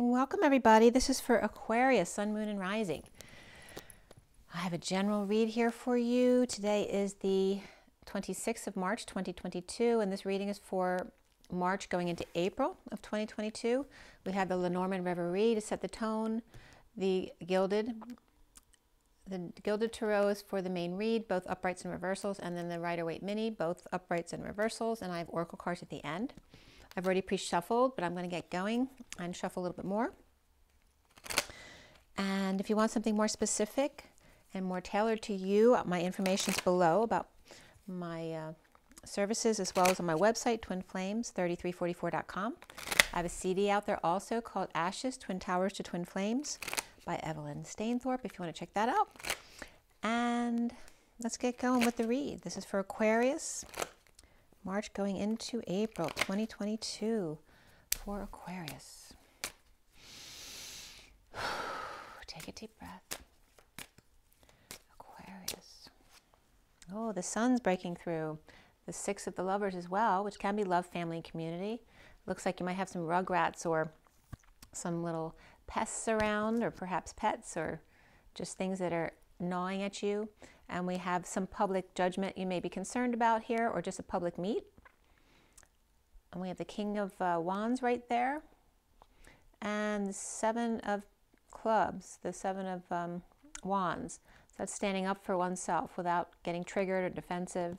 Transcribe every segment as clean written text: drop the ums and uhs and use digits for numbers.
Welcome everybody. This is for Aquarius, Sun, Moon, and Rising. I have a general read here for you. Today is the 26th of March, 2022, and this reading is for March going into April of 2022. We have the LENORMAND REVERIE to set the tone, the Gilded Tarot is for the main read, both uprights and reversals, and then the Rider-Waite Mini, both uprights and reversals, and I have oracle cards at the end. I've already pre-shuffled, but I'm going to get going and shuffle a little bit more. And if you want something more specific and more tailored to you, my information is below about my services, as well as on my website, twinflames3344.com. I have a CD out there also called Ashes, Twin Towers to Twin Flames by Evelyn Stainthorpe, if you want to check that out. And let's get going with the read. This is for Aquarius. March going into April 2022 for Aquarius. Take a deep breath. Aquarius. Oh, the sun's breaking through. The Six of the Lovers as well, which can be love, family, and community. Looks like you might have some rugrats or some little pests around, or perhaps pets, or just things that are gnawing at you. And we have some public judgment you may be concerned about here, or just a public meet. And we have the King of Wands right there. And the Seven of Clubs, the Seven of Wands. So that's standing up for oneself without getting triggered or defensive.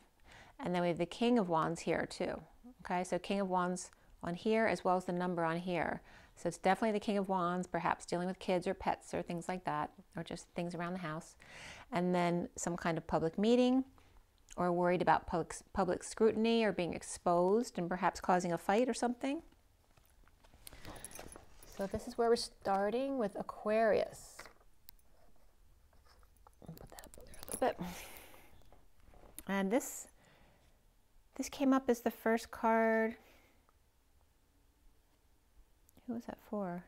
And then we have the King of Wands here too. Okay, so King of Wands on here, as well as the number on here. So it's definitely the King of Wands, perhaps dealing with kids or pets or things like that, or just things around the house. And then some kind of public meeting, or worried about public scrutiny or being exposed and perhaps causing a fight or something. So this is where we're starting with Aquarius. I'll put that up there a little bit. And this came up as the first card. Who was that for?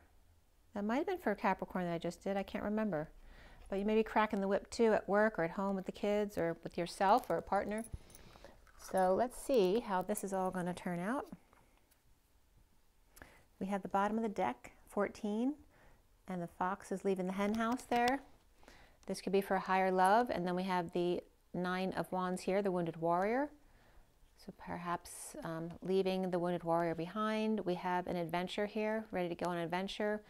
That might have been for Capricorn that I just did. I can't remember. But you may be cracking the whip too at work or at home with the kids or with yourself or a partner. So let's see how this is all going to turn out. We have the bottom of the deck, 14, and the fox is leaving the hen house there. This could be for higher love. And then we have the Nine of Wands here, the Wounded Warrior. So perhaps leaving the Wounded Warrior behind. We have an adventure here, ready to go on an adventure.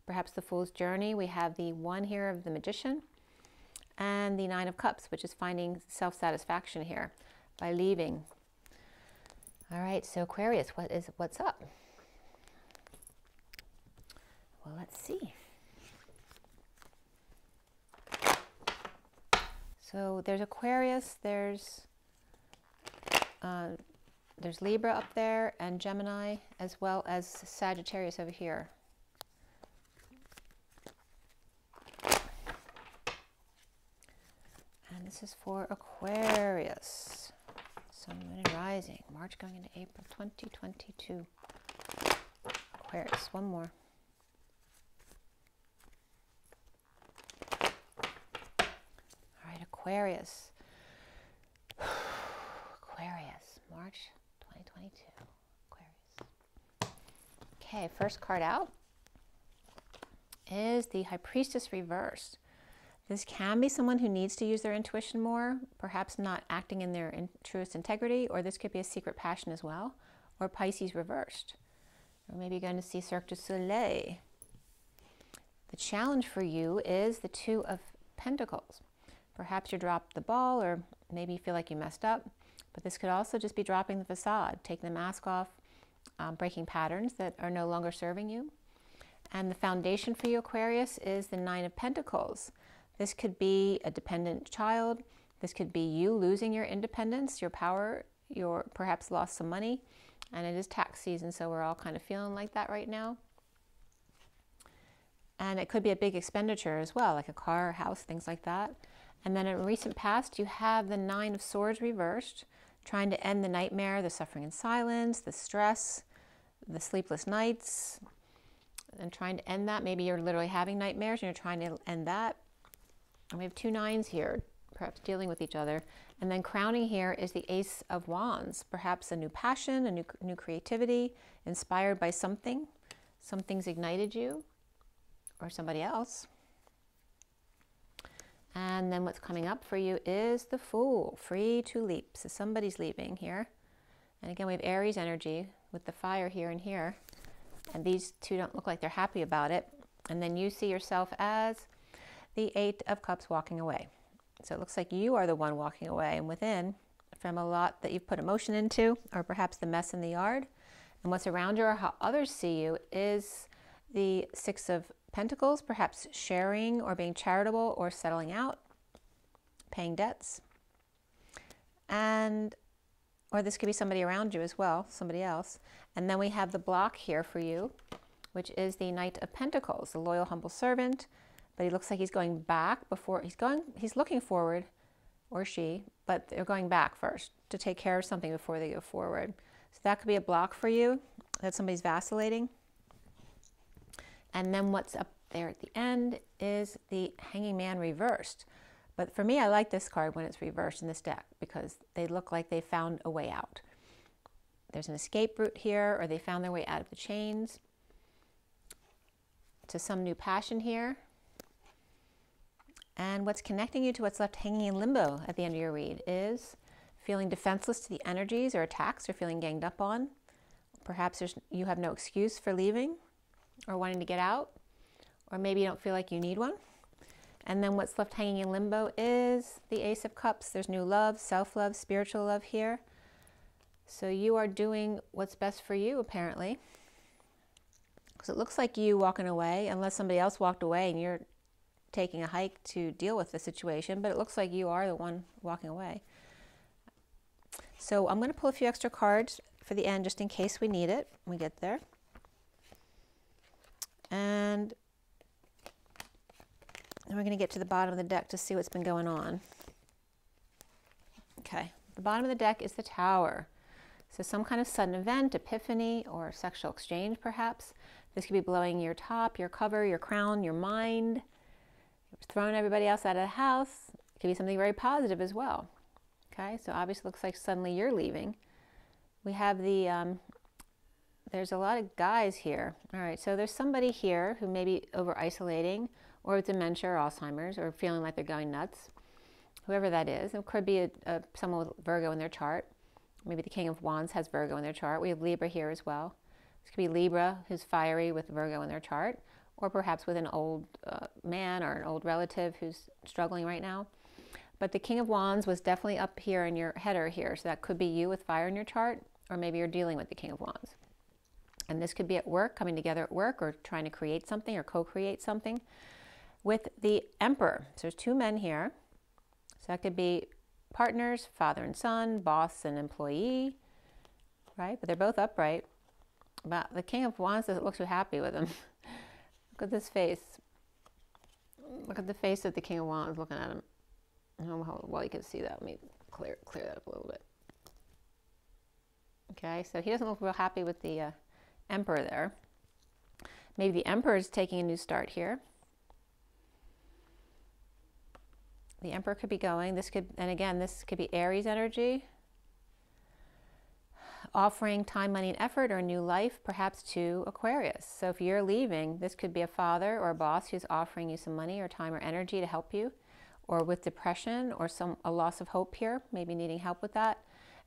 Perhaps the Fool's Journey. We have the One here of the Magician. And the Nine of Cups, which is finding self-satisfaction here by leaving. All right, so Aquarius, what's up? Well, let's see. So there's Aquarius, there's Libra up there, and Gemini, as well as Sagittarius over here. And this is for Aquarius, Sun, Moon, and Rising, March going into April 2022. Aquarius, one more. All right, Aquarius. Aquarius, March 2022. Aquarius. Okay, first card out is the High Priestess reversed. This can be someone who needs to use their intuition more, perhaps not acting in their truest integrity, or this could be a secret passion as well, or Pisces reversed. Or maybe you're going to see Cirque du Soleil. The challenge for you is the Two of Pentacles. Perhaps you dropped the ball, or maybe you feel like you messed up, but this could also just be dropping the facade, taking the mask off, breaking patterns that are no longer serving you. And the foundation for you, Aquarius, is the Nine of Pentacles. This could be a dependent child. This could be you losing your independence, your power, your perhaps lost some money. And it is tax season, so we're all kind of feeling like that right now. And it could be a big expenditure as well, like a car, a house, things like that. And then in recent past, you have the Nine of Swords reversed, trying to end the nightmare, the suffering in silence, the stress, the sleepless nights, and trying to end that. Maybe you're literally having nightmares and you're trying to end that. And we have two nines here, perhaps dealing with each other. And then crowning here is the Ace of Wands, perhaps a new passion, a new creativity, inspired by something. Something's ignited you, or somebody else. And then what's coming up for you is the Fool, free to leap. So somebody's leaving here. And again, we have Aries energy with the fire here and here. And these two don't look like they're happy about it. And then you see yourself as the Eight of Cups walking away. So it looks like you are the one walking away and within from a lot that you've put emotion into, or perhaps the mess in the yard. And what's around you or how others see you is the Six of Pentacles, perhaps sharing or being charitable or settling out, paying debts. And, or this could be somebody around you as well, somebody else. And then we have the block here for you, which is the Knight of Pentacles, the loyal, humble servant. But he looks like he's going back before he's looking forward, or she, but they're going back first to take care of something before they go forward. So that could be a block for you, that somebody's vacillating. And then what's up there at the end is the Hanging Man reversed. But for me, I like this card when it's reversed in this deck because they look like they found a way out. There's an escape route here, or they found their way out of the chains to some new passion here. And what's connecting you to what's left hanging in limbo at the end of your read is feeling defenseless to the energies or attacks, or feeling ganged up on. Perhaps you have no excuse for leaving or wanting to get out, or maybe you don't feel like you need one. And then what's left hanging in limbo is the Ace of Cups. There's new love, self-love, spiritual love here. So you are doing what's best for you, apparently. Because it looks like you walking away, unless somebody else walked away and you're taking a hike to deal with the situation, but it looks like you are the one walking away. So I'm going to pull a few extra cards for the end just in case we need it when we get there. And then we're going to get to the bottom of the deck to see what's been going on. Okay, the bottom of the deck is the Tower. So some kind of sudden event, epiphany, or sexual exchange perhaps. This could be blowing your top, your cover, your crown, your mind, throwing everybody else out of the house. It could be something very positive as well. Okay, so obviously it looks like suddenly you're leaving. We have the, there's a lot of guys here. All right, so there's somebody here who may be over-isolating, or with dementia or Alzheimer's, or feeling like they're going nuts. Whoever that is. It could be someone with Virgo in their chart. Maybe the King of Wands has Virgo in their chart. We have Libra here as well. This could be Libra, who's fiery with Virgo in their chart, or perhaps with an old man or an old relative who's struggling right now. But the King of Wands was definitely up here in your header here, so that could be you with fire in your chart, or maybe you're dealing with the King of Wands. And this could be at work, coming together at work, or trying to create something or co-create something. With the Emperor, so there's two men here. So that could be partners, father and son, boss and employee, right? But they're both upright. But the King of Wands doesn't look too happy with him. Look at this face. Look at the face of the King of Wands looking at him. I don't know how well you can see that. Let me clear that up a little bit. Okay, so he doesn't look real happy with the Emperor there. Maybe the Emperor is taking a new start here. The Emperor could be going. This could, and again, this could be Aries energy, offering time, money, and effort, or a new life, perhaps to Aquarius. So if you're leaving, this could be a father or a boss who's offering you some money or time or energy to help you, or with depression or a loss of hope here, maybe needing help with that,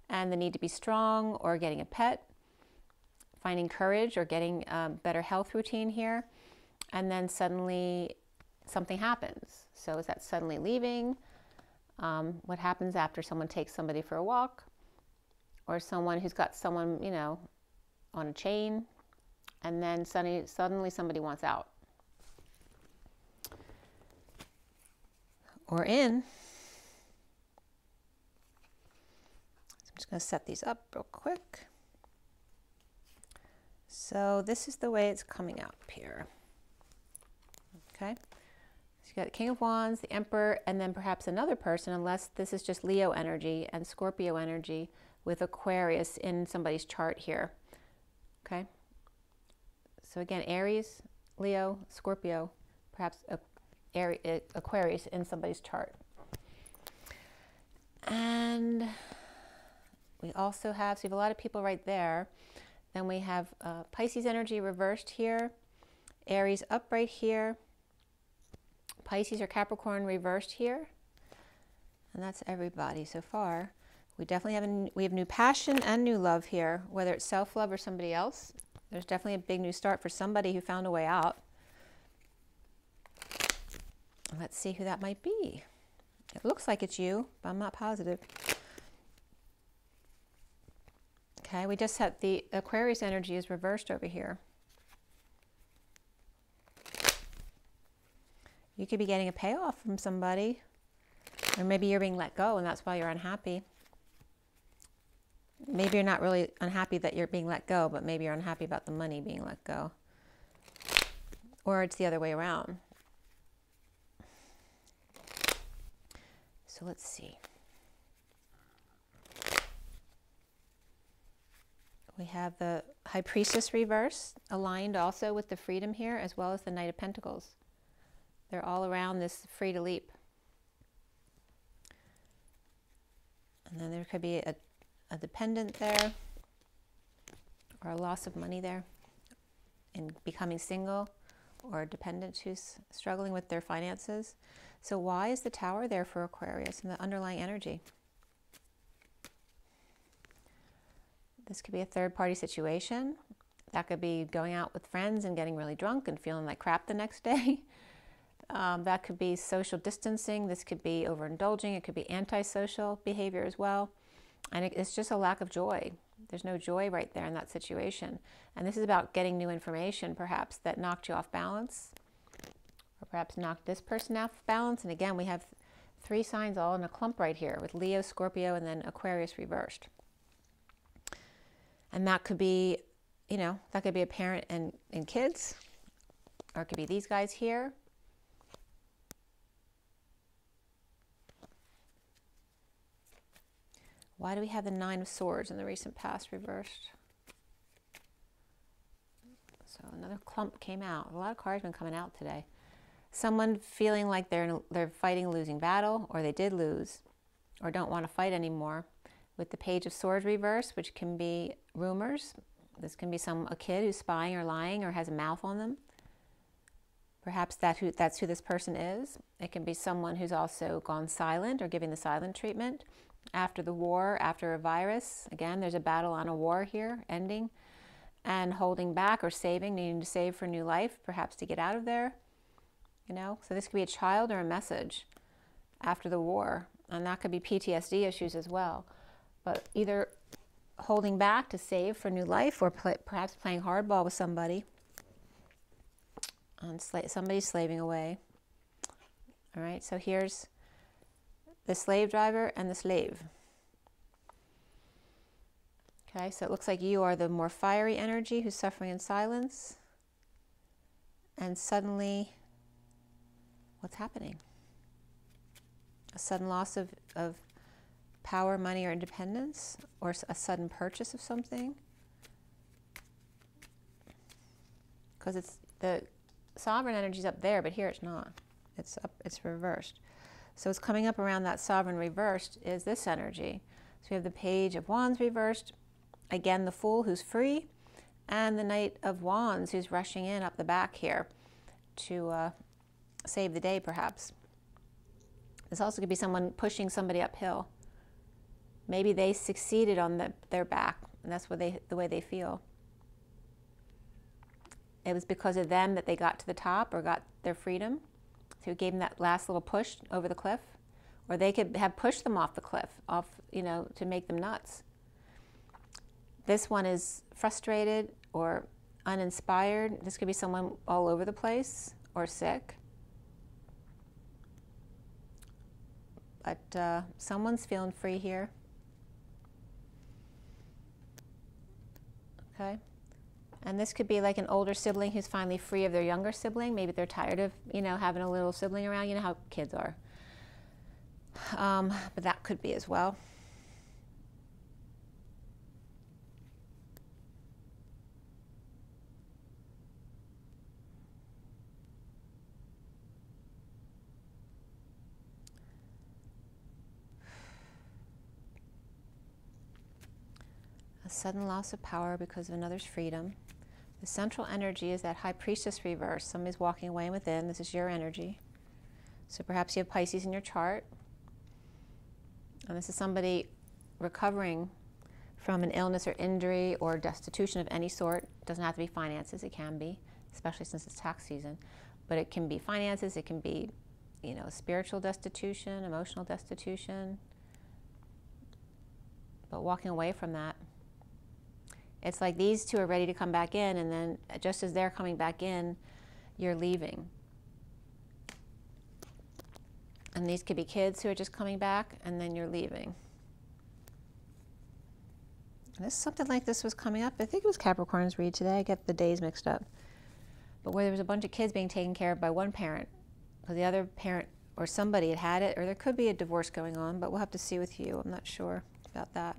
and the need to be strong, or getting a pet, finding courage, or getting a better health routine here, and then suddenly something happens. So is that suddenly leaving? What happens after someone takes somebody for a walk, or someone who's got someone, you know, on a chain, and then suddenly somebody wants out? Or in. So I'm just going to set these up real quick. So this is the way it's coming up here. Okay. So you got the King of Wands, the Emperor, and then perhaps another person, unless this is just Leo energy and Scorpio energy with Aquarius in somebody's chart here. Okay. So again, Aries, Leo, Scorpio, perhaps Aquarius in somebody's chart. And we also have, so we have a lot of people right there. Then we have Pisces energy reversed here Aries up right here. Pisces or Capricorn reversed here. And that's everybody so far. We definitely have new passion and new love here, whether it's self-love or somebody else. There's definitely a big new start for somebody who found a way out. Let's see who that might be. It looks like it's you, but I'm not positive. Okay, we just had the Aquarius energy is reversed over here. You could be getting a payoff from somebody, or maybe you're being let go and that's why you're unhappy. Maybe you're not really unhappy that you're being let go, but maybe you're unhappy about the money being let go. Or it's the other way around. So let's see. We have the High Priestess reverse, aligned also with the freedom here, as well as the Knight of Pentacles. They're all around this free to leap. And then there could be a dependent there, or a loss of money there in becoming single, or a dependent who's struggling with their finances. So why is the Tower there for Aquarius and the underlying energy? This could be a third-party situation. That could be going out with friends and getting really drunk and feeling like crap the next day. That could be social distancing. This could be overindulging. It could be antisocial behavior as well. And it's just a lack of joy. There's no joy right there in that situation. And this is about getting new information, perhaps, that knocked you off balance, or perhaps knocked this person off balance. And again, we have 3 signs all in a clump right here with Leo, Scorpio, and then Aquarius reversed. And that could be, you know, that could be a parent and kids, or it could be these guys here. Why do we have the 9 of Swords in the recent past reversed? So another clump came out. A lot of cards have been coming out today. Someone feeling like they're fighting a losing battle, or they did lose, or don't want to fight anymore. With the Page of Swords reversed, which can be rumors. This can be a kid who's spying or lying or has a mouth on them. Perhaps that's who this person is. It can be someone who's also gone silent or giving the silent treatment. After the war, after a virus, again, there's a battle on a war here, ending, and holding back or saving, needing to save for new life, perhaps to get out of there, you know. So this could be a child or a message after the war, and that could be PTSD issues as well. But either holding back to save for new life, or perhaps playing hardball with somebody, and somebody's slaving away. All right, so here's the slave driver and the slave. Okay, so it looks like you are the more fiery energy who's suffering in silence. And suddenly, what's happening? A sudden loss of power, money, or independence, or a sudden purchase of something. Because it's the sovereign energy is up there, but here it's not. It's up, it's reversed. So what's coming up around that sovereign reversed is this energy. So we have the Page of Wands reversed, again the Fool who's free, and the Knight of Wands who's rushing in up the back here to save the day, perhaps. This also could be someone pushing somebody uphill. Maybe they succeeded on their back, and that's what the way they feel. It was because of them that they got to the top or got their freedom. So it gave them that last little push over the cliff, or they could have pushed them off the cliff, you know, to make them nuts. This one is frustrated or uninspired. This could be someone all over the place or sick. But someone's feeling free here. Okay. And this could be like an older sibling who's finally free of their younger sibling. Maybe they're tired of, you know, having a little sibling around. You know how kids are. But that could be as well. A sudden loss of power because of another's freedom. The central energy is that High Priestess reverse. Somebody's walking away within. This is your energy. So perhaps you have Pisces in your chart. And this is somebody recovering from an illness or injury or destitution of any sort. It doesn't have to be finances. It can be, especially since it's tax season. But it can be finances. It can be, you know, spiritual destitution, emotional destitution. But walking away from that. It's like these two are ready to come back in, and then just as they're coming back in, you're leaving. And these could be kids who are just coming back, and then you're leaving. And this, something like this was coming up. I think it was Capricorn's read today. I get the days mixed up. But where there was a bunch of kids being taken care of by one parent, because the other parent or somebody had it, or there could be a divorce going on, but we'll have to see with you. I'm not sure about that.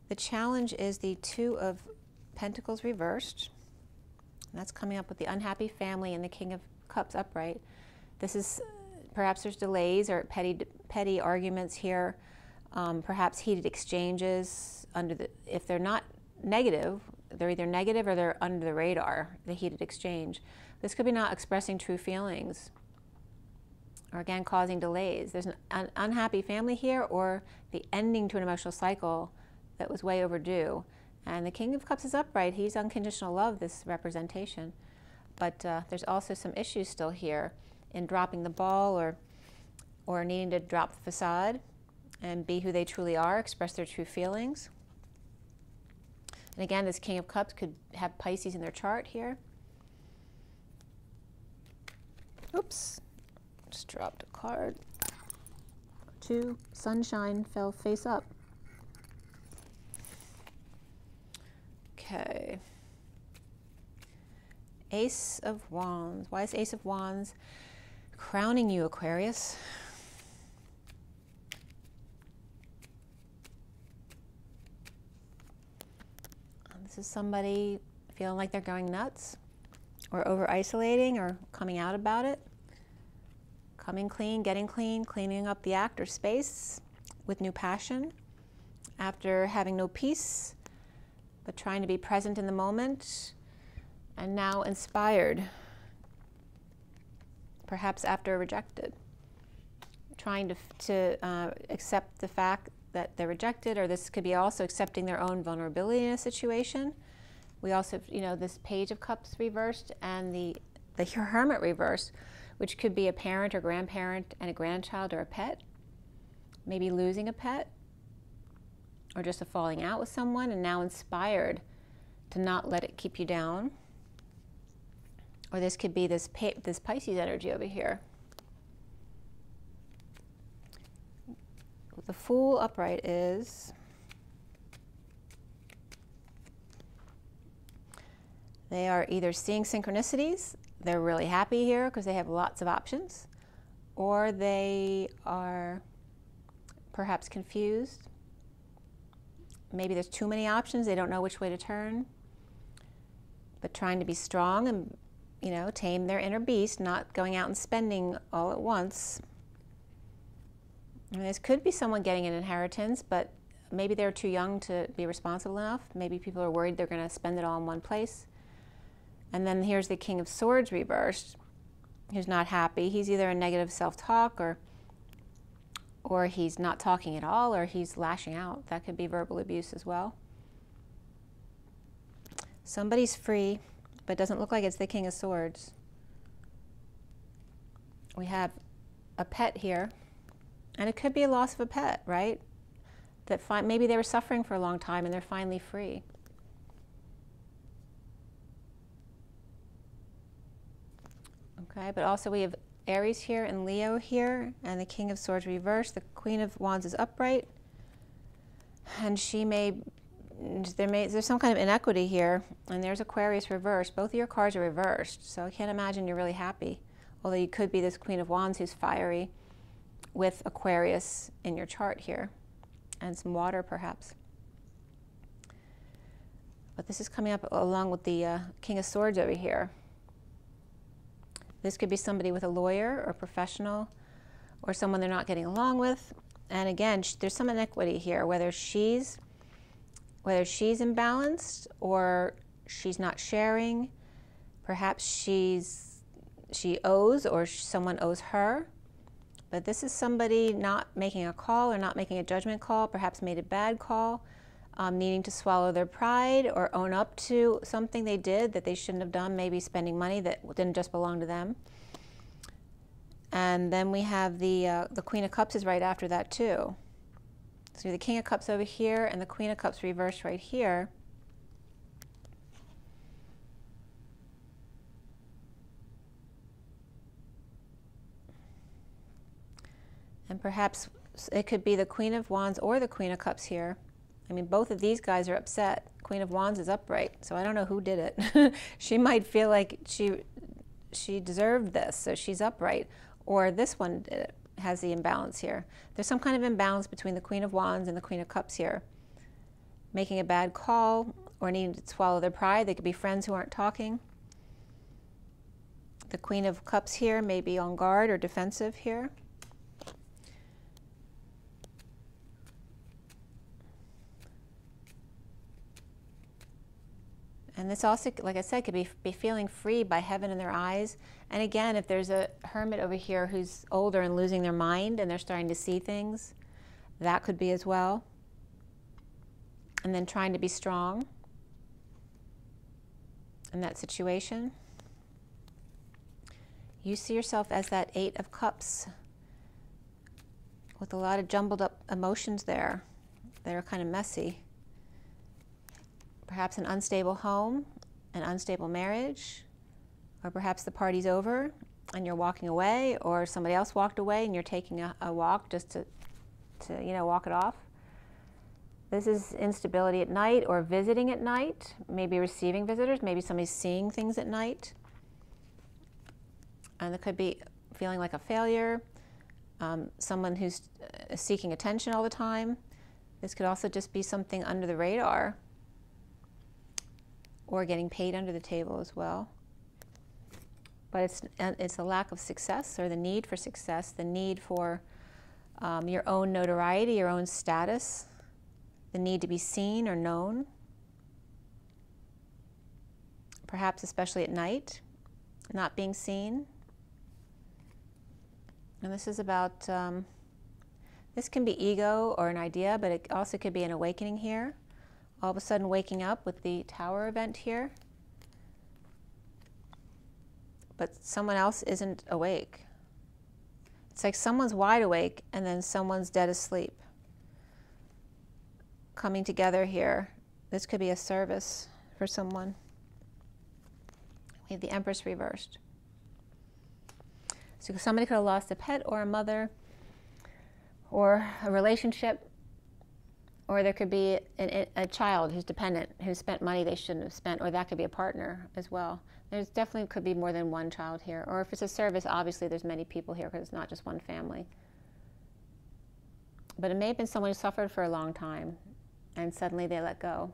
The challenge is the Two of Pentacles reversed. And that's coming up with the unhappy family and the King of Cups upright. This is, perhaps there's delays or petty arguments here. Perhaps heated exchanges under the, if they're not negative, they're either negative or they're under the radar, the heated exchange. This could be not expressing true feelings, or again, causing delays. There's an unhappy family here, or the ending to an emotional cycle that was way overdue. And the King of Cups is upright. He's unconditional love, this representation. But there's also some issues still here in dropping the ball, or needing to drop the facade and be who they truly are, express their true feelings. And again, this King of Cups could have Pisces in their chart here. Oops, just dropped a card. 2, Sunshine fell face up. Okay. Ace of Wands. Why is Ace of Wands crowning you, Aquarius? This is somebody feeling like they're going nuts, or over-isolating, or coming out about it. Coming clean, getting clean, cleaning up the act or space with new passion after having no peace, but trying to be present in the moment, and now inspired, perhaps after rejected. Trying to accept the fact that they're rejected, or this could be also accepting their own vulnerability in a situation. We also, you know, this Page of Cups reversed and the Hermit reversed, which could be a parent or grandparent and a grandchild or a pet. Maybe losing a pet, or just a falling out with someone, and now inspired to not let it keep you down. Or this could be this Pisces energy over here. The Fool upright is they are either seeing synchronicities, they're really happy here because they have lots of options, or they are perhaps confused. Maybe there's too many options, they don't know which way to turn, but trying to be strong and, you know, tame their inner beast, not going out and spending all at once. I mean, this could be someone getting an inheritance, but maybe they're too young to be responsible enough. Maybe people are worried they're going to spend it all in one place. And then here's the King of Swords reversed, who's not happy. He's either in negative self-talk, or he's not talking at all, or he's lashing out. That could be verbal abuse as well. Somebody's free, but it doesn't look like it's the King of Swords. We have a pet here. And it could be a loss of a pet, right? That maybe they were suffering for a long time and they're finally free. Okay, but also we have Aries here and Leo here, and the King of Swords reversed. The Queen of Wands is upright. And there's some kind of inequity here, and there's Aquarius reversed. Both of your cards are reversed, so I can't imagine you're really happy. Although you could be this Queen of Wands who's fiery, with Aquarius in your chart here, and some water perhaps. But this is coming up along with the King of Swords over here. This could be somebody with a lawyer or professional, or someone they're not getting along with. And again, there's some inequity here, whether she's imbalanced, or she's not sharing. Perhaps she owes, or someone owes her. But this is somebody not making a call or not making a judgment call, perhaps made a bad call, needing to swallow their pride or own up to something they did that they shouldn't have done, maybe spending money that didn't just belong to them. And then we have the Queen of Cups is right after that too. So the King of Cups over here and the Queen of Cups reversed right here. And perhaps it could be the Queen of Wands or the Queen of Cups here. I mean, both of these guys are upset. Queen of Wands is upright, so I don't know who did it. She might feel like she deserved this, so she's upright. Or this one did it, has the imbalance here. There's some kind of imbalance between the Queen of Wands and the Queen of Cups here. Making a bad call or needing to swallow their pride. They could be friends who aren't talking. The Queen of Cups here may be on guard or defensive here. And this also, like I said, could be feeling free by heaven in their eyes. And again, if there's a hermit over here who's older and losing their mind and they're starting to see things, that could be as well. And then trying to be strong in that situation. You see yourself as that Eight of Cups with a lot of jumbled up emotions there. They're kind of messy. Perhaps an unstable home, an unstable marriage, or perhaps the party's over and you're walking away, or somebody else walked away and you're taking a walk just to walk it off. This is instability at night or visiting at night, maybe receiving visitors, maybe somebody's seeing things at night. And it could be feeling like a failure, someone who's seeking attention all the time. This could also just be something under the radar, or getting paid under the table as well. But it's a lack of success, or the need for success, the need for your own notoriety, your own status, the need to be seen or known. Perhaps especially at night, not being seen. And this is about, this can be ego or an idea, but it also could be an awakening here. All of a sudden waking up with the Tower event here. But someone else isn't awake. It's like someone's wide awake and then someone's dead asleep. Coming together here. This could be a service for someone. We have the Empress reversed. So somebody could have lost a pet or a mother or a relationship. Or there could be a child who's dependent, who spent money they shouldn't have spent, or that could be a partner as well. There's definitely could be more than one child here. Or if it's a service, obviously there's many people here because it's not just one family. But it may have been someone who suffered for a long time and suddenly they let go.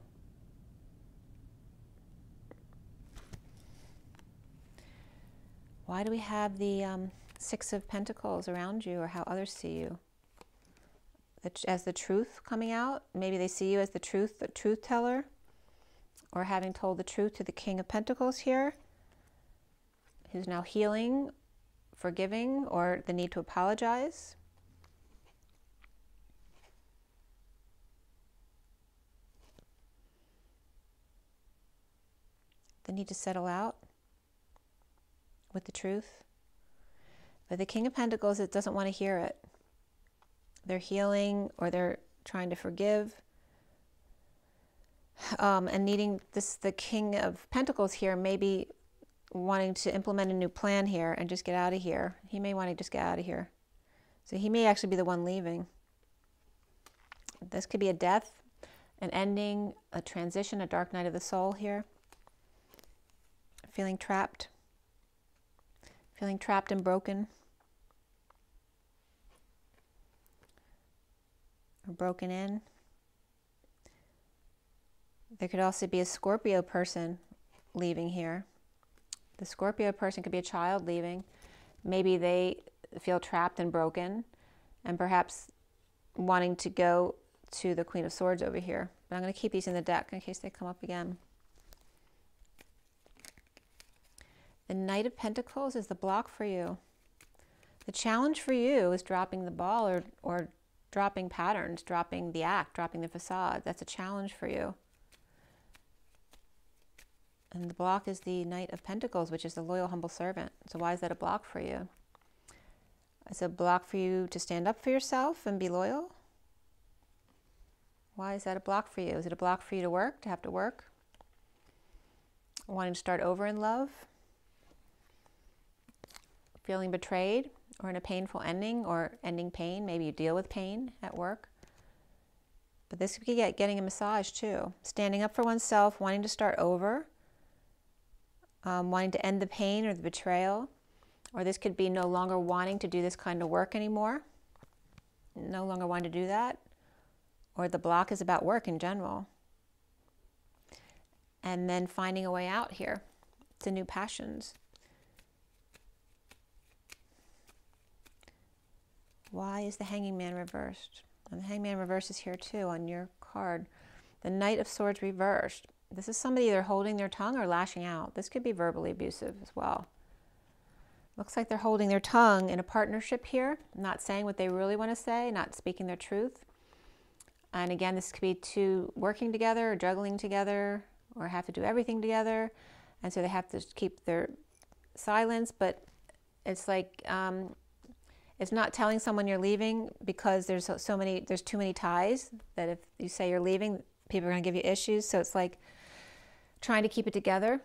Why do we have the Six of Pentacles around you, or how others see you? As the truth coming out. Maybe they see you as the truth teller, or having told the truth to the King of Pentacles here, who's now healing, forgiving, or the need to apologize. The need to settle out with the truth. But the King of Pentacles, it doesn't want to hear it. They're healing, or they're trying to forgive, and needing this. The King of Pentacles here may be wanting to implement a new plan here and just get out of here. He may want to just get out of here. So he may actually be the one leaving. This could be a death, an ending, a transition, a dark night of the soul here. Feeling trapped and broken. Or broken in. There could also be a Scorpio person leaving here. The Scorpio person could be a child leaving. Maybe they feel trapped and broken, and perhaps wanting to go to the Queen of Swords over here. But I'm going to keep these in the deck in case they come up again. The Knight of Pentacles is the block for you. The challenge for you is dropping the ball or dropping patterns, dropping the act, dropping the facade. That's a challenge for you. And the block is the Knight of Pentacles, which is the loyal, humble servant. So why is that a block for you? It's a block for you to stand up for yourself and be loyal. Why is that a block for you? Is it a block for you to work, to have to work? Wanting to start over in love? Feeling betrayed or in a painful ending or ending pain? Maybe you deal with pain at work. But this could be getting a massage too. Standing up for oneself, wanting to start over, wanting to end the pain or the betrayal. Or this could be no longer wanting to do this kind of work anymore. No longer wanting to do that. Or the block is about work in general. And then finding a way out here to new passions. Why is the Hanging Man reversed? And the Hanged Man reversed is here too on your card. The Knight of Swords reversed. This is somebody either holding their tongue or lashing out. This could be verbally abusive as well. Looks like they're holding their tongue in a partnership here, not saying what they really want to say, not speaking their truth. And again, this could be two working together or juggling together or have to do everything together. And so they have to keep their silence, but it's like, it's not telling someone you're leaving because there's too many ties that if you say you're leaving, people are going to give you issues. So it's like trying to keep it together,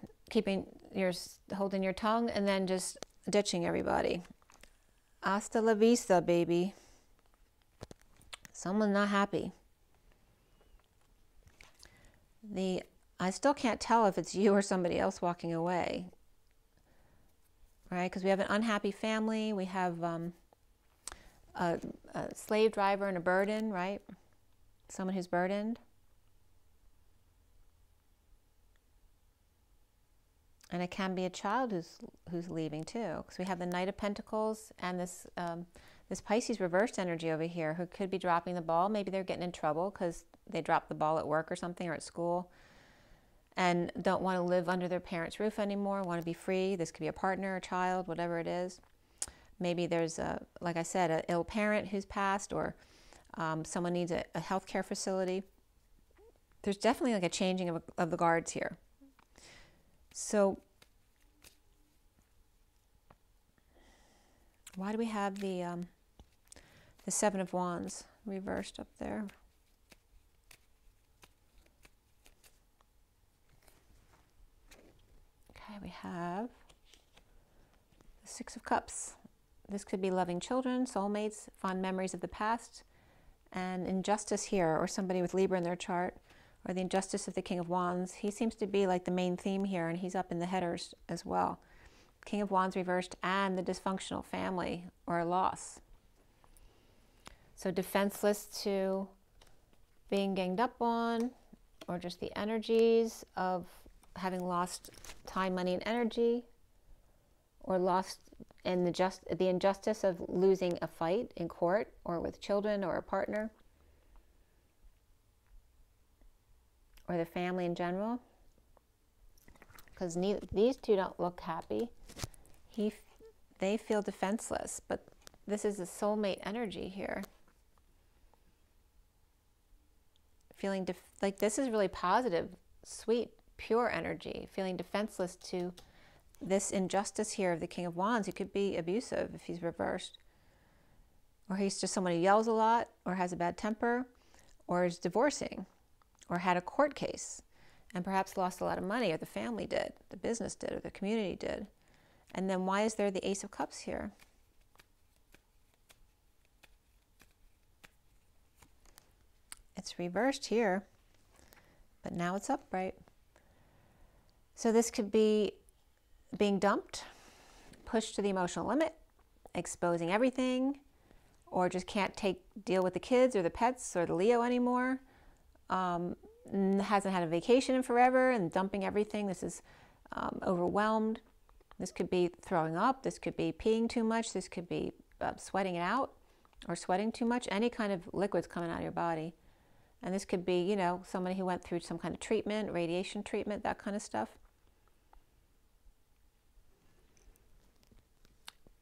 holding your tongue and then just ditching everybody. Hasta la vista, baby. Someone's not happy. I still can't tell if it's you or somebody else walking away, right? Because we have an unhappy family. We have a slave driver and a burden, right? Someone who's burdened. And it can be a child who's leaving too, because we have the Knight of Pentacles and this Pisces reversed energy over here, who could be dropping the ball. Maybe they're getting in trouble because they dropped the ball at work or something, or at school, and don't want to live under their parents' roof anymore, want to be free. This could be a partner, a child, whatever it is. Maybe there's, like I said, an ill parent who's passed, or someone needs a healthcare facility. There's definitely like a changing of the guards here. So why do we have the Seven of Wands reversed up there? Okay, we have the Six of Cups. This could be loving children, soulmates, fond memories of the past, and injustice here, or somebody with Libra in their chart, or the injustice of the King of Wands. He seems to be like the main theme here, and he's up in the headers as well. King of Wands reversed, and the dysfunctional family or loss. So defenseless to being ganged up on, or just the energies of having lost time, money, and energy, or lost in the injustice of losing a fight in court or with children or a partner, or the family in general, because these two don't look happy. They feel defenseless, but this is a soulmate energy here. Feeling like this is really positive, sweet, pure energy, feeling defenseless to this injustice here of the King of Wands. He could be abusive if he's reversed, or he's just someone who yells a lot, or has a bad temper, or is divorcing, or had a court case and perhaps lost a lot of money, or the family did, the business did, or the community did. And then why is there the Ace of Cups here? It's reversed here, but now it's upright. So this could be being dumped, pushed to the emotional limit, exposing everything, or just can't deal with the kids or the pets or the Leo anymore. Hasn't had a vacation in forever and dumping everything. This is overwhelmed. This could be throwing up. This could be peeing too much. This could be sweating it out, or sweating too much. Any kind of liquids coming out of your body. And this could be, you know, somebody who went through some kind of treatment, radiation treatment, that kind of stuff.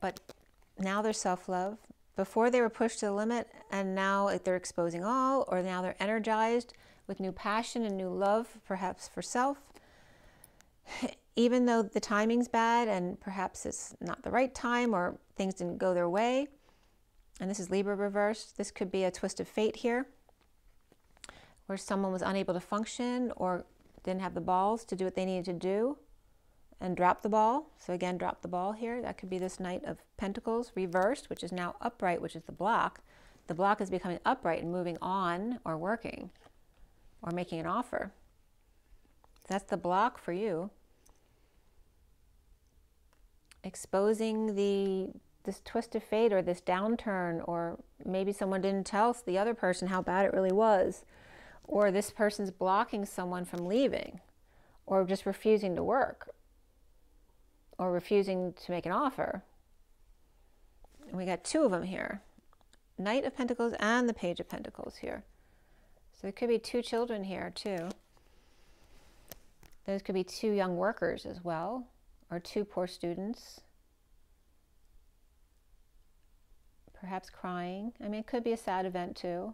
but now they're self-love. Before they were pushed to the limit, and now they're exposing all, or now they're energized with new passion and new love, perhaps for self. Even though the timing's bad and perhaps it's not the right time or things didn't go their way. And this is Libra reversed. This could be a twist of fate here, where someone was unable to function or didn't have the balls to do what they needed to do and drop the ball. So again, drop the ball here. That could be this Knight of Pentacles reversed, which is now upright, which is the block. The block is becoming upright and moving on or working or making an offer. That's the block for you. Exposing this twist of fate or this downturn, or maybe someone didn't tell the other person how bad it really was, or this person's blocking someone from leaving, or just refusing to work, or refusing to make an offer. And we got two of them here, Knight of Pentacles and the Page of Pentacles here. So there could be two children here too. Those could be two young workers as well, or two poor students. Perhaps crying. I mean, it could be a sad event too.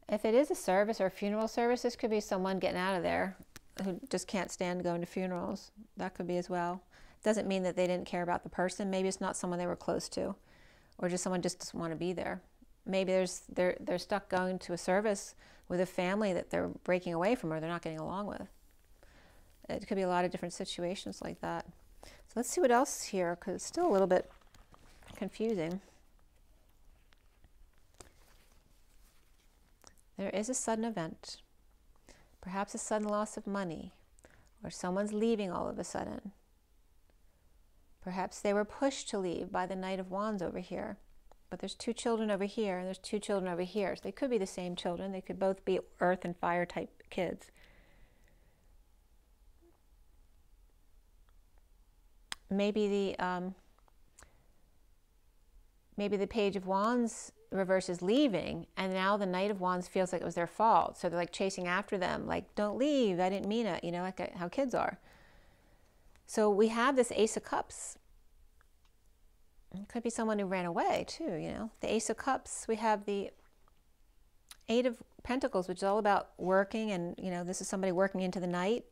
If it is a service or a funeral service, this could be someone getting out of there who just can't stand going to funerals. That could be as well. Doesn't mean that they didn't care about the person. Maybe it's not someone they were close to, or just someone just doesn't want to be there. Maybe they're stuck going to a service with a family that they're breaking away from or they're not getting along with. It could be a lot of different situations like that. So let's see what else here, because it's still a little bit confusing. There is a sudden event, perhaps a sudden loss of money, or someone's leaving all of a sudden. Perhaps they were pushed to leave by the Knight of Wands over here, but there's two children over here and there's two children over here. So they could be the same children. They could both be earth and fire type kids. Maybe the Page of Wands reverse is leaving, and now the Knight of Wands feels like it was their fault. So they're like chasing after them, like, don't leave, I didn't mean it, you know, like how kids are. So we have this Ace of Cups. It could be someone who ran away too, you know. The Ace of Cups, we have the Eight of Pentacles, which is all about working, and, you know, this is somebody working into the night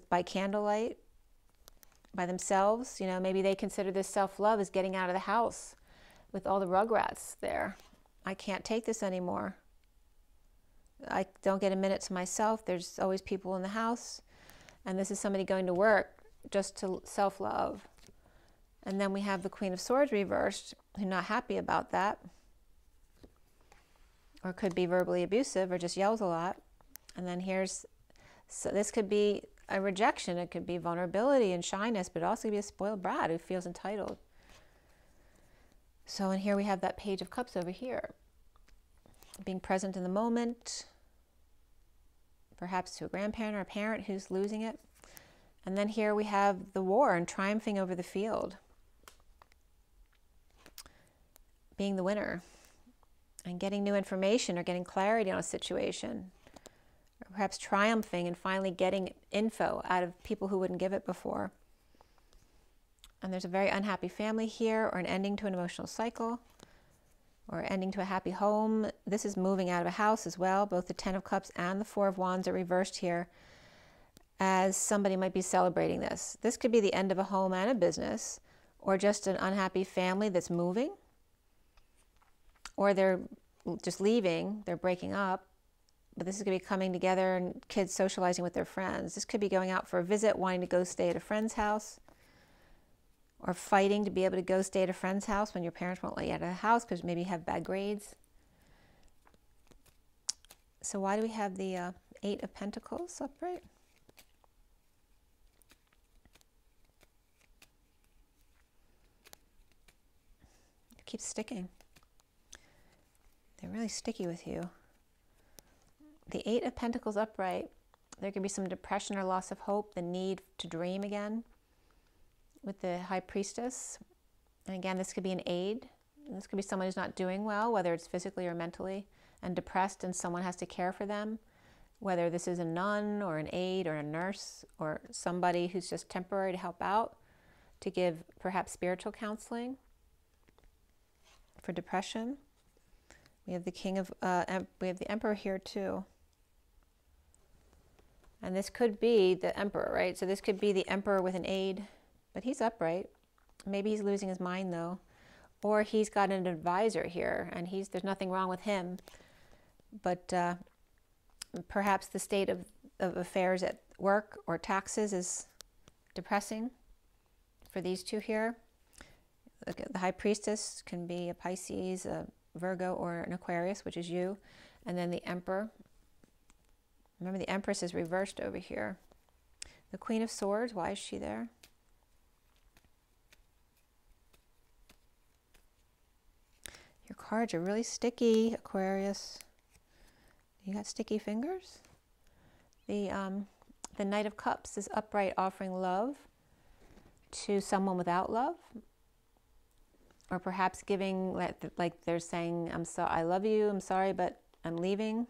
by candlelight, by themselves. You know, maybe they consider this self-love as getting out of the house with all the rugrats there. I can't take this anymore. I don't get a minute to myself. There's always people in the house. And this is somebody going to work just to self-love. And then we have the Queen of Swords reversed, who's not happy about that. Or could be verbally abusive or just yells a lot. And then so this could be a rejection. It could be vulnerability and shyness, but it also could be a spoiled brat who feels entitled. So in here we have that Page of Cups over here. Being present in the moment, perhaps to a grandparent or a parent who's losing it. And then here we have the war and triumphing over the field. Being the winner and getting new information or getting clarity on a situation. Or perhaps triumphing and finally getting info out of people who wouldn't give it before. And there's a very unhappy family here, or an ending to an emotional cycle, or ending to a happy home. This is moving out of a house as well. Both the Ten of Cups and the Four of Wands are reversed here, as somebody might be celebrating this. This could be the end of a home and a business, or just an unhappy family that's moving, or they're just leaving, they're breaking up. But this is going to be coming together and kids socializing with their friends. This could be going out for a visit, wanting to go stay at a friend's house, or fighting to be able to go stay at a friend's house when your parents won't let you out of the house because maybe you have bad grades. So why do we have the Eight of Pentacles upright? It keeps sticking. They're really sticky with you. The Eight of Pentacles upright, there could be some depression or loss of hope, the need to dream again with the High Priestess. And again, this could be an aid. This could be someone who's not doing well, whether it's physically or mentally, and depressed, and someone has to care for them, whether this is a nun or an aide or a nurse or somebody who's just temporary to help out. to give perhaps spiritual counseling for depression. We have the King of, we have the Emperor here too. And this could be the Emperor, right? So this could be the Emperor with an aide, but he's upright. Maybe he's losing his mind though. Or he's got an advisor here and there's nothing wrong with him. But perhaps the state of affairs at work or taxes is depressing for these two here. The High Priestess can be a Pisces, a Virgo, or an Aquarius, which is you. And then the Emperor. Remember, the Empress is reversed over here. The Queen of Swords, why is she there? Your cards are really sticky, Aquarius. You got sticky fingers? The Knight of Cups is upright, offering love to someone without love. Or perhaps giving, like they're saying, I love you, I'm sorry, but I'm leaving.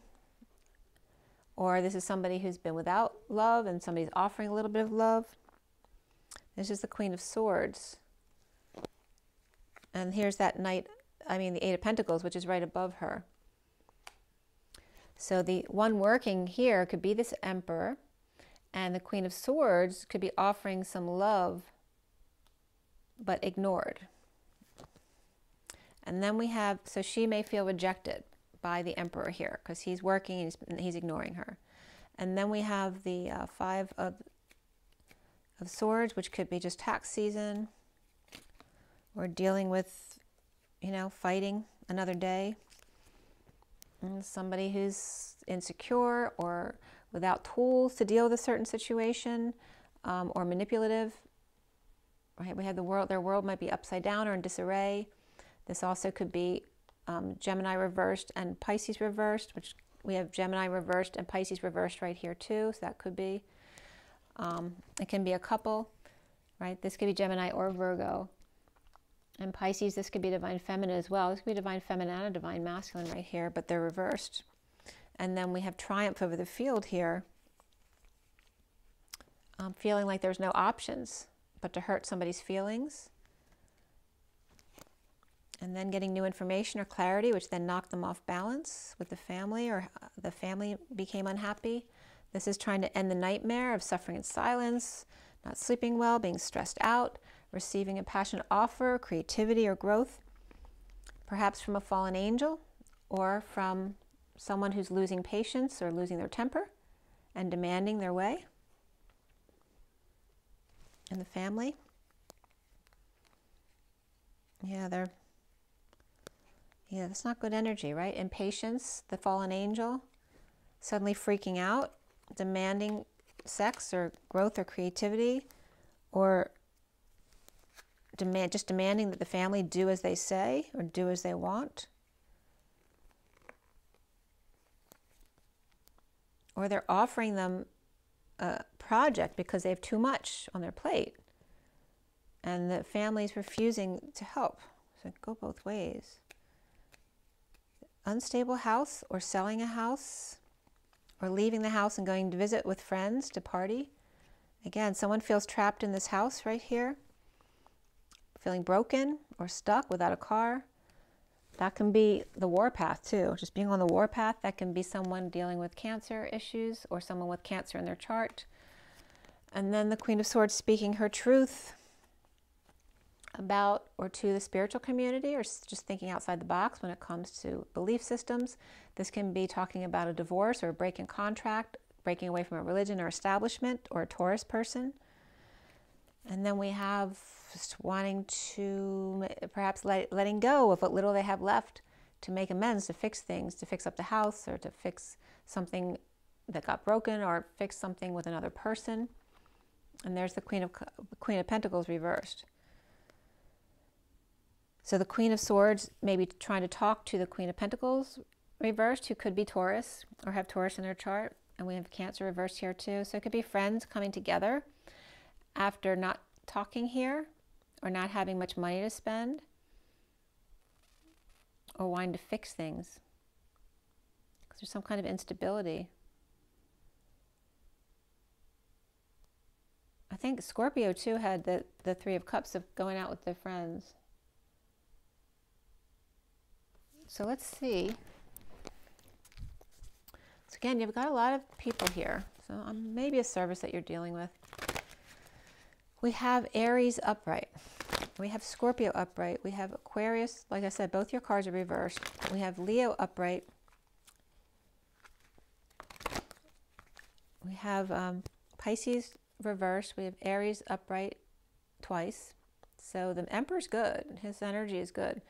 Or this is somebody who's been without love and somebody's offering a little bit of love. This is the Queen of Swords. And here's that the Eight of Pentacles, which is right above her. So the one working here could be this Emperor, and the Queen of Swords could be offering some love, but ignored. And then we have, so she may feel rejected by the Emperor here because he's working and he's ignoring her. And then we have the Five of Swords, which could be just tax season or dealing with, fighting another day. And somebody who's insecure or without tools to deal with a certain situation, or manipulative. Right? We have the world, their world might be upside down or in disarray. This also could be Gemini reversed and Pisces reversed, which we have Gemini reversed and Pisces reversed right here too, so that could be. It can be a couple, right? This could be Gemini or Virgo. And Pisces, this could be Divine Feminine as well. This could be Divine Feminine and a Divine Masculine right here, but they're reversed. And then we have Triumph over the field here. Feeling like there's no options but to hurt somebody's feelings. And then getting new information or clarity, which then knocked them off balance with the family, or the family became unhappy. This is trying to end the nightmare of suffering in silence, not sleeping well, being stressed out, receiving a passionate offer, creativity or growth, perhaps from a fallen angel or from someone who's losing patience or losing their temper and demanding their way in the family. Yeah, that's not good energy, right? Impatience, the fallen angel, suddenly freaking out, demanding sex or growth or creativity, or just demanding that the family do as they say or do as they want. Or they're offering them a project because they have too much on their plate and the family's refusing to help. So it go both ways. Unstable house, or selling a house, or leaving the house and going to visit with friends to party. Again, someone feels trapped in this house right here, feeling broken or stuck without a car. That can be the warpath too, just being on the warpath. That can be someone dealing with cancer issues or someone with cancer in their chart. And then the Queen of Swords speaking her truth about or to the spiritual community, or just thinking outside the box when it comes to belief systems. This can be talking about a divorce or a break in contract, breaking away from a religion or establishment, or a Taurus person. And then we have just wanting to perhaps letting go of what little they have left to make amends, to fix things, to fix up the house, or to fix something that got broken, or fix something with another person. And there's the Queen of Pentacles reversed. So the Queen of Swords may be trying to talk to the Queen of Pentacles reversed, who could be Taurus or have Taurus in their chart. And we have Cancer reversed here too. So it could be friends coming together after not talking here, or not having much money to spend, or wanting to fix things because there's some kind of instability. I think Scorpio too had the Three of Cups of going out with their friends. So let's see. So again, you've got a lot of people here. So maybe a service that you're dealing with. We have Aries upright. We have Scorpio upright. We have Aquarius. Like I said, both your cards are reversed. We have Leo upright. We have Pisces reversed. We have Aries upright twice. So the Emperor's good. His energy is good.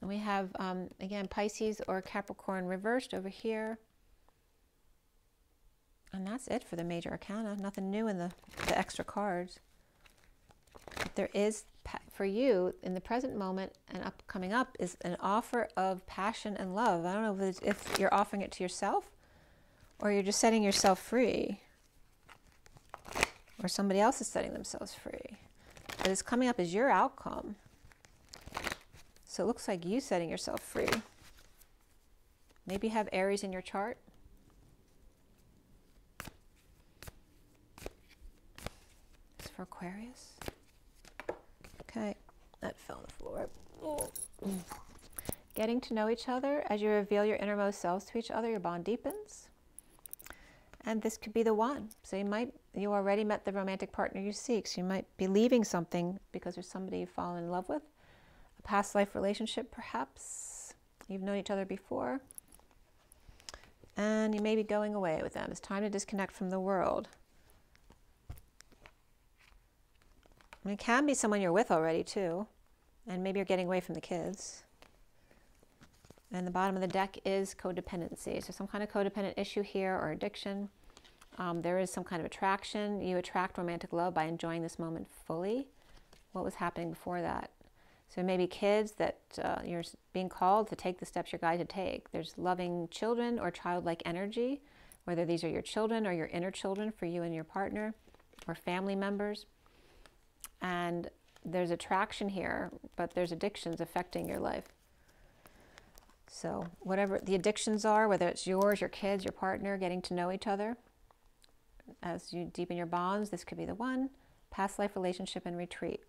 And we have, again, Pisces or Capricorn reversed over here. And that's it for the major arcana. Nothing new in the extra cards. But there is, for you, in the present moment and coming up, is an offer of passion and love. I don't know if you're offering it to yourself or you're just setting yourself free. Or somebody else is setting themselves free. But it's coming up as your outcome. So it looks like you setting yourself free. Maybe you have Aries in your chart. It's for Aquarius. Okay, that fell on the floor. Oh. Getting to know each other. As you reveal your innermost selves to each other, your bond deepens. And this could be the one. So you already met the romantic partner you seek. So you might be leaving something because there's somebody you've fallen in love with. A past life relationship, perhaps. You've known each other before. And you may be going away with them. It's time to disconnect from the world. I mean, it can be someone you're with already, too. And maybe you're getting away from the kids. And the bottom of the deck is codependency. So some kind of codependent issue here or addiction. There is some kind of attraction. You attract romantic love by enjoying this moment fully. What was happening before that? So maybe kids that you're being called to take the steps you're guided to take. There's loving children or childlike energy, whether these are your children or your inner children for you and your partner or family members. And there's attraction here, but there's addictions affecting your life. So whatever the addictions are, whether it's yours, your kids, your partner, getting to know each other, as you deepen your bonds, this could be the one. Past life relationship and retreat.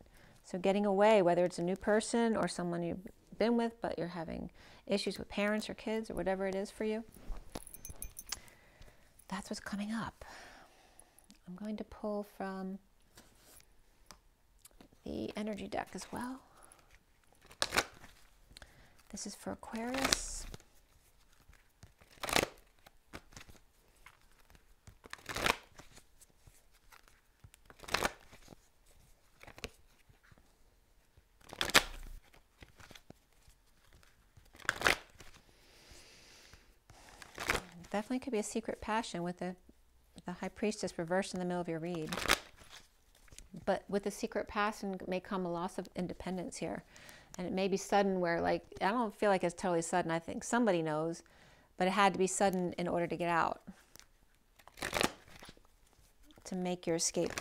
So getting away, whether it's a new person or someone you've been with, but you're having issues with parents or kids or whatever it is for you. That's what's coming up. I'm going to pull from the energy deck as well. This is for Aquarius. Definitely could be a secret passion with the High Priestess reversed in the middle of your read. But with the secret passion may come a loss of independence here. And it may be sudden where, like, I don't feel like it's totally sudden. I think somebody knows, but it had to be sudden in order to get out, to make your escape.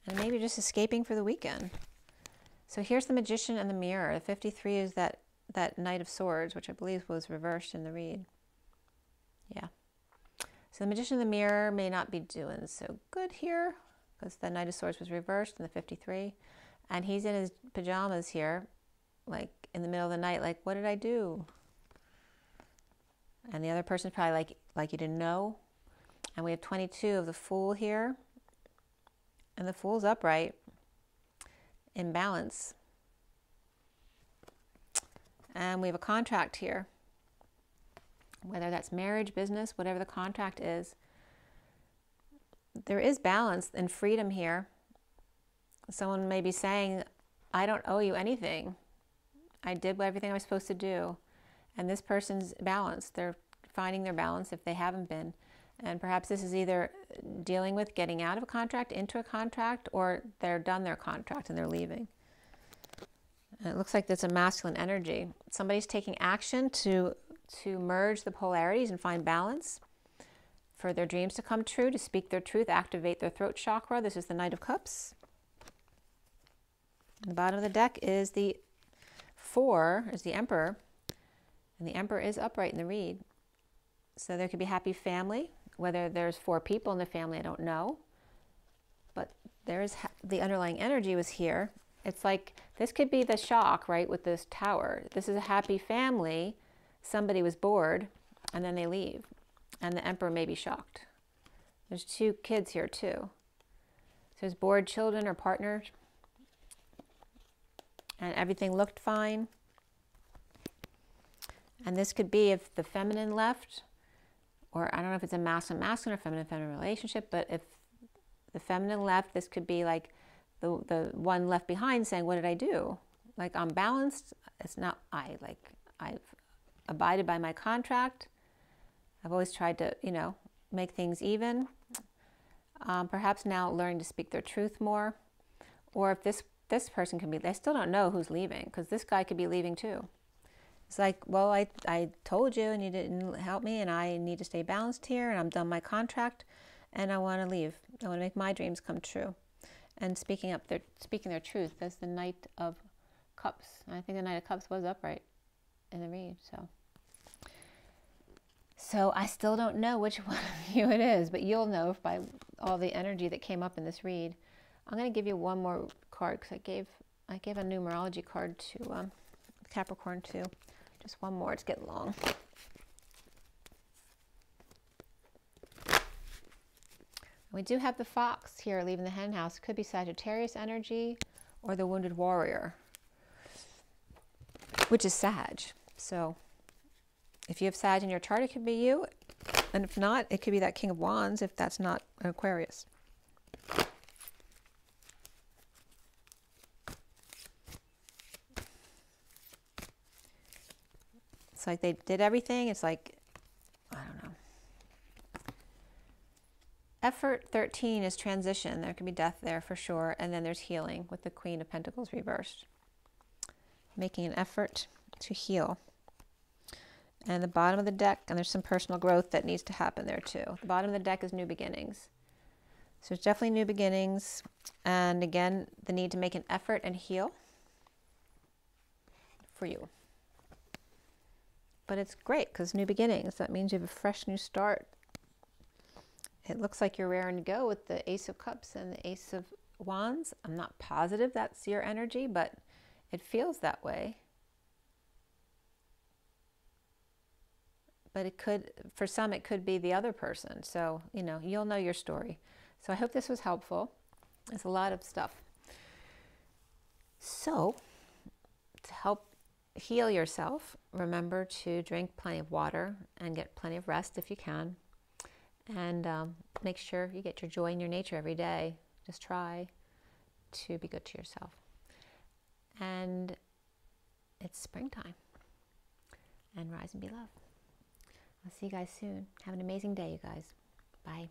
And maybe just escaping for the weekend. So here's the Magician and the Mirror. The 53 is that Knight of Swords, which I believe was reversed in the read. Yeah. So the Magician and the Mirror may not be doing so good here because the Knight of Swords was reversed in the 53. And he's in his pajamas here, like in the middle of the night, like, what did I do? And the other person's probably like you didn't know. And we have 22 of the Fool here. And the Fool's upright, in balance. And we have a contract here. Whether that's marriage, business, whatever the contract is. There is balance and freedom here. Someone may be saying, I don't owe you anything. I did everything I was supposed to do. And this person's balanced. They're finding their balance if they haven't been. And perhaps this is either dealing with getting out of a contract into a contract, or they're done their contract and they're leaving. And it looks like that's a masculine energy. Somebody's taking action to merge the polarities and find balance. For their dreams to come true, to speak their truth, activate their throat chakra. This is the Knight of Cups. And the bottom of the deck is the 4, is the Emperor. And the Emperor is upright in the read. So there could be happy family. Whether there's 4 people in the family, I don't know. there's the underlying energy was here. It's like, this could be the shock, right, with this tower. This is a happy family. Somebody was bored, and then they leave. And the Emperor may be shocked. There's 2 kids here, too. So there's bored children or partners. And everything looked fine. And this could be if the feminine left, or I don't know if it's a masculine or feminine relationship, but if the feminine left, this could be like the one left behind saying, what did I do? Like, I'm balanced. It's not, I've abided by my contract. I've always tried to, you know, make things even. Perhaps now learning to speak their truth more. Or if this person can be, they still don't know who's leaving, because this guy could be leaving too. It's like, well, I told you and you didn't help me, and I need to stay balanced here, and I'm done my contract, and I want to leave. I want to make my dreams come true. And speaking their truth. That's the Knight of Cups. And I think the Knight of Cups was upright in the read. So I still don't know which one of you it is, but you'll know by all the energy that came up in this read. I'm going to give you one more card, because I gave a numerology card to Capricorn too. Just one more. It's getting long. We do have the fox here leaving the hen house. Could be Sagittarius energy or the wounded warrior, which is Sag. So if you have Sag in your chart, it could be you. And if not, it could be that King of Wands if that's not an Aquarius. It's like they did everything. It's like, I don't know. Effort 13 is transition. There can be death there for sure. And then there's healing with the Queen of Pentacles reversed. Making an effort to heal. And the bottom of the deck, and there's some personal growth that needs to happen there too. The bottom of the deck is new beginnings. So it's definitely new beginnings. And again, the need to make an effort and heal for you. But it's great because new beginnings. That means you have a fresh new start. It looks like you're raring to go with the Ace of Cups and the Ace of Wands. I'm not positive that's your energy, but it feels that way. But it could, for some, it could be the other person. So, you know, you'll know your story. So I hope this was helpful. It's a lot of stuff. So, to help heal yourself, remember to drink plenty of water and get plenty of rest if you can. And make sure you get your joy in your nature every day. Just try to be good to yourself. And it's springtime. And rise and be loved. I'll see you guys soon. Have an amazing day, you guys. Bye.